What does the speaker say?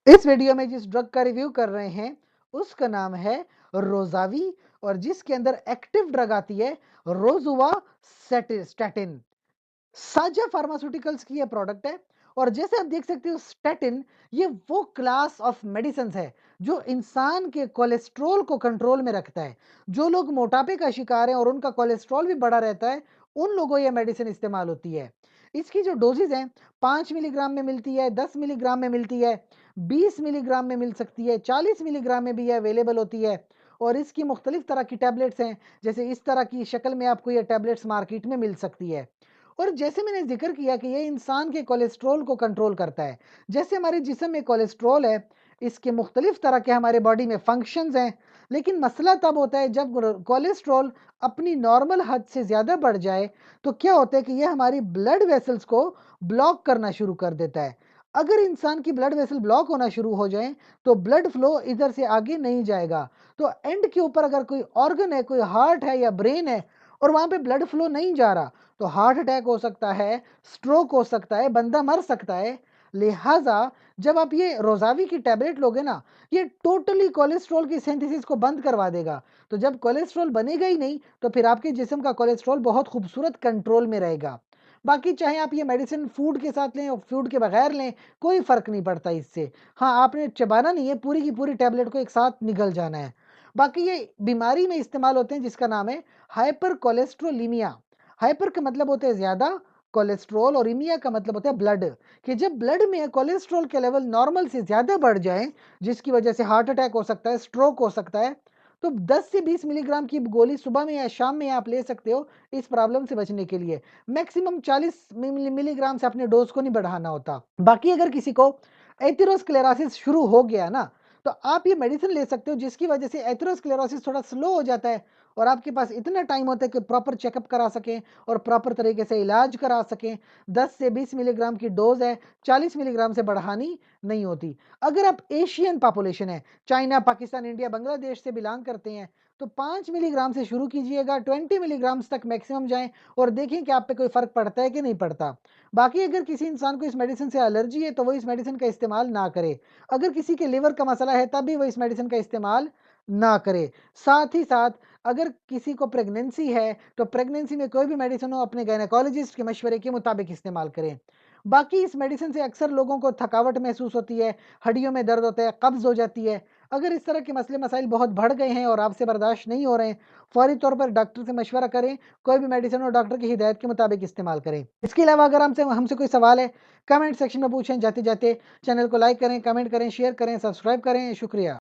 इस वीडियो में जिस ड्रग का रिव्यू कर रहे हैं उसका नाम है रोजावी और जिसके अंदर एक्टिव ड्रग आती है रोजुवा स्टैटिन। साझा फार्मास्यूटिकल्स की ये प्रोडक्ट है और जैसे आप देख सकते हो स्टैटिन ये वो क्लास ऑफ मेडिसिन है जो इंसान के कोलेस्ट्रॉल को कंट्रोल में रखता है। जो लोग मोटापे का शिकार हैं और उनका कोलेस्ट्रॉल भी बढ़ा रहता है उन लोगों ये मेडिसिन इस्तेमाल होती है। इसकी जो डोजेज हैं 5 मिलीग्राम में मिलती है, 10 मिलीग्राम में मिलती है, 20 मिलीग्राम में मिल सकती है, 40 मिलीग्राम में भी ये अवेलेबल होती है। और इसकी मुख्तलिफ तरह की टैबलेट्स हैं, जैसे इस तरह की शक्ल में आपको ये टैबलेट्स मार्केट में मिल सकती है। और जैसे मैंने जिक्र किया कि ये इंसान के कोलेस्ट्रॉल को कंट्रोल करता है। जैसे हमारे जिस्म में कोलेस्ट्रॉल है, इसके मुख्तलिफ तरह के हमारे बॉडी में फंक्शंस हैं, लेकिन मसला तब होता है जब कोलेस्ट्रॉल अपनी नॉर्मल हद से ज़्यादा बढ़ जाए। तो क्या होता है कि ये हमारी ब्लड वेसल्स को ब्लॉक करना शुरू कर देता है। अगर इंसान की ब्लड वेसल ब्लॉक होना शुरू हो जाए तो ब्लड फ्लो इधर से आगे नहीं जाएगा। तो एंड के ऊपर अगर कोई ऑर्गन है, कोई हार्ट है या ब्रेन है और वहां पे ब्लड फ्लो नहीं जा रहा तो हार्ट अटैक हो सकता है, स्ट्रोक हो सकता है, बंदा मर सकता है। लिहाजा जब आप ये रोजावी की टैबलेट लोगे ना, ये टोटली कोलेस्ट्रॉल की सिंथेसिस को बंद करवा देगा। तो जब कोलेस्ट्रॉल बनेगा ही नहीं तो फिर आपके जिस्म का कोलेस्ट्रॉल बहुत खूबसूरत कंट्रोल में रहेगा। बाकी चाहे आप ये मेडिसिन फूड के साथ लें और फूड के बगैर लें, कोई फर्क नहीं पड़ता इससे। हाँ, आपने चबाना नहीं है, पूरी की पूरी टैबलेट को एक साथ निगल जाना है। बाकी ये बीमारी में इस्तेमाल होते हैं जिसका नाम है हाइपर कोलेस्ट्रोलीमिया। हाइपर का मतलब होता है ज्यादा कोलेस्ट्रॉल और इमिया का मतलब होता है ब्लड। कि जब ब्लड में कोलेस्ट्रॉल के लेवल नॉर्मल से ज्यादा बढ़ जाए जिसकी वजह से हार्ट अटैक हो सकता है, स्ट्रोक हो सकता है, तो 10 से 20 मिलीग्राम की गोली सुबह में या शाम में आप ले सकते हो इस प्रॉब्लम से बचने के लिए। मैक्सिमम 40 मिलीग्राम से अपने डोज को नहीं बढ़ाना होता। बाकी अगर किसी को एथेरोस्क्लेरोसिस शुरू हो गया ना तो आप ये मेडिसिन ले सकते हो जिसकी वजह से एथेरोस्क्लेरोसिस थोड़ा स्लो हो जाता है और आपके पास इतना टाइम होता है कि प्रॉपर चेकअप करा सकें और प्रॉपर तरीके से इलाज करा सकें। 10 से 20 मिलीग्राम की डोज है, 40 मिलीग्राम से बढ़ानी नहीं होती। अगर आप एशियन पॉपुलेशन है, चाइना, पाकिस्तान, इंडिया, बांग्लादेश से बिलोंग करते हैं तो 5 मिलीग्राम से शुरू कीजिएगा, 20 मिलीग्राम तक मैक्सिमम जाएं और देखें कि आप पे कोई फर्क पड़ता है कि नहीं पड़ता। बाकी अगर किसी इंसान को इस मेडिसिन से एलर्जी है तो वो इस मेडिसिन का इस्तेमाल ना करे। अगर किसी के लिवर का मसला है तब भी वो इस मेडिसिन का इस्तेमाल ना करे। साथ ही साथ अगर किसी को प्रेगनेंसी है तो प्रेगनेंसी में कोई भी मेडिसिन हो अपने गायनेकोलॉजिस्ट के मशवरे के मुताबिक इस्तेमाल करें। बाकी इस मेडिसिन से अक्सर लोगों को थकावट महसूस होती है, हड्डियों में दर्द होता है, कब्ज हो जाती है। अगर इस तरह के मसले मसाइल बहुत बढ़ गए हैं और आपसे बर्दाश्त नहीं हो रहे हैं, फौरी तौर पर डॉक्टर से मशवरा करें। कोई भी मेडिसिन हो डॉक्टर की हिदायत के मुताबिक इस्तेमाल करें। इसके अलावा अगर हमसे हमसे कोई सवाल है कमेंट सेक्शन में पूछें। जाते जाते चैनल को लाइक करें, कमेंट करें, शेयर करें, सब्सक्राइब करें। शुक्रिया।